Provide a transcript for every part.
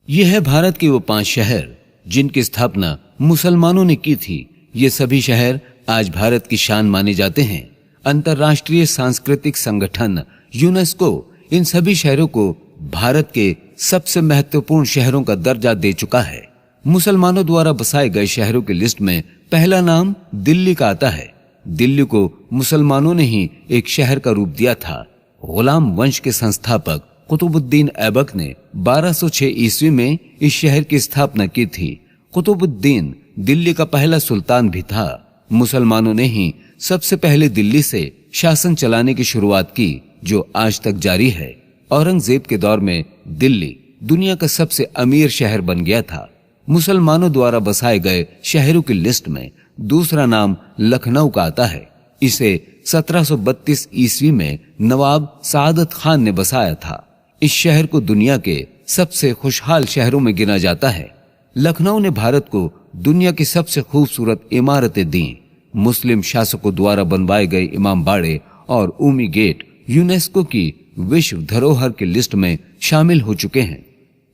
ये है भारत के वो 5 शहर जिनकी स्थापना मुसलमानों ने की थी। ये सभी शहर आज भारत की शान माने जाते हैं। अंतर्राष्ट्रीय सांस्कृतिक संगठन यूनेस्को इन सभी शहरों को भारत के सबसे महत्वपूर्ण शहरों का दर्जा दे चुका है। मुसलमानों द्वारा बसाए गए शहरों की लिस्ट में पहला नाम दिल्ली का आता है। दिल्ली को मुसलमानों ने ही एक शहर का रूप दिया था। गुलाम वंश के संस्थापक कुतुबुद्दीन ऐबक ने 1206 ईस्वी में इस शहर की स्थापना की थी। कुतुबुद्दीन दिल्ली का पहला सुल्तान भी था। मुसलमानों ने ही सबसे पहले दिल्ली से शासन चलाने की शुरुआत की, जो आज तक जारी है। औरंगजेब के दौर में दिल्ली दुनिया का सबसे अमीर शहर बन गया था। मुसलमानों द्वारा बसाए गए शहरों की लिस्ट में दूसरा नाम लखनऊ का आता है। इसे 1732 ईस्वी में नवाब सादत खान ने बसाया था। इस शहर को दुनिया के सबसे खुशहाल शहरों में गिना जाता है। लखनऊ ने भारत को दुनिया की सबसे खूबसूरत इमारतें दी। मुस्लिम शासकों द्वारा बनवाए गए इमाम बाड़े और ऊमी गेट यूनेस्को की विश्व धरोहर की लिस्ट में शामिल हो चुके हैं।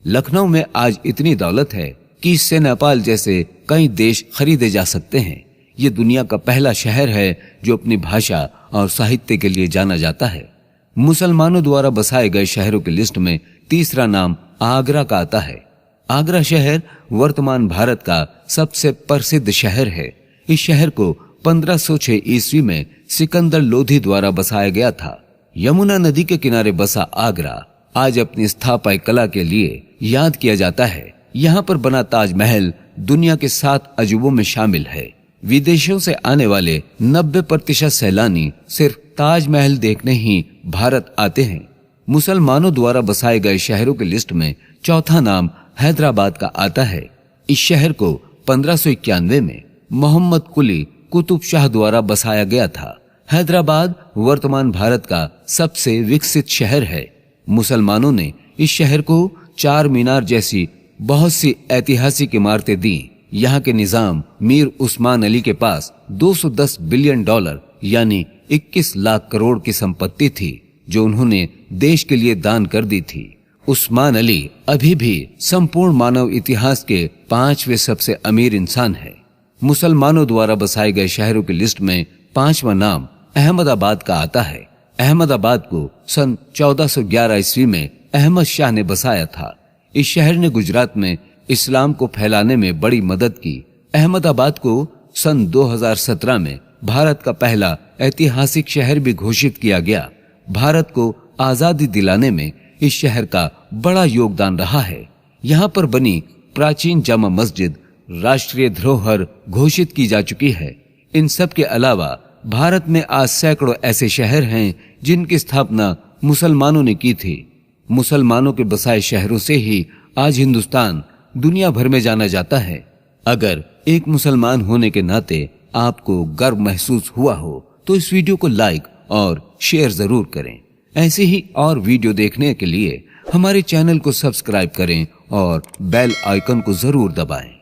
लखनऊ में आज इतनी दौलत है कि इससे नेपाल जैसे कई देश खरीदे जा सकते हैं। ये दुनिया का पहला शहर है जो अपनी भाषा और साहित्य के लिए जाना जाता है। मुसलमानों द्वारा बसाए गए शहरों की लिस्ट में तीसरा नाम आगरा का आता है। आगरा शहर वर्तमान भारत का सबसे प्रसिद्ध शहर है। इस शहर को 1506 ईस्वी में सिकंदर लोधी द्वारा बसाया गया था। यमुना नदी के किनारे बसा आगरा आज अपनी स्थापत्य कला के लिए याद किया जाता है। यहाँ पर बना ताजमहल दुनिया के 7 अजूबों में शामिल है। विदेशों से आने वाले 90% सैलानी सिर्फ ताजमहल देखने ही भारत आते हैं। मुसलमानों द्वारा बसाए गए शहरों की लिस्ट में चौथा नाम हैदराबाद का आता है। इस शहर को 1591 में मोहम्मद कुली कुतुब शाह द्वारा बसाया गया था। हैदराबाद वर्तमान भारत का सबसे विकसित शहर है। मुसलमानों ने इस शहर को 4 मीनार जैसी बहुत सी ऐतिहासिक इमारतें दी। यहाँ के निजाम मीर उस्मान अली के पास $210 बिलियन यानी 21 लाख करोड़ की संपत्ति थी, जो उन्होंने देश के लिए दान कर दी थी। उस्मान अली अभी भी संपूर्ण मानव इतिहास के 5वें सबसे अमीर इंसान है। मुसलमानों द्वारा बसाए गए शहरों की लिस्ट में 5वां नाम अहमदाबाद का आता है। अहमदाबाद को सन 1411 ईस्वी में अहमद शाह ने बसाया था। इस शहर ने गुजरात में इस्लाम को फैलाने में बड़ी मदद की। अहमदाबाद को सन 2017 में भारत का पहला ऐतिहासिक शहर भी घोषित किया गया। भारत को आजादी दिलाने में इस शहर का बड़ा योगदान रहा है। यहाँ पर बनी प्राचीन जामा मस्जिद राष्ट्रीय धरोहर घोषित की जा चुकी है। इन सब के अलावा भारत में आज सैकड़ों ऐसे शहर हैं जिनकी स्थापना मुसलमानों ने की थी। मुसलमानों के बसाए शहरों से ही आज हिंदुस्तान दुनिया भर में जाना जाता है। अगर एक मुसलमान होने के नाते आपको गर्व महसूस हुआ हो तो इस वीडियो को लाइक और शेयर जरूर करें। ऐसे ही और वीडियो देखने के लिए हमारे चैनल को सब्सक्राइब करें और बेल आइकन को जरूर दबाएं।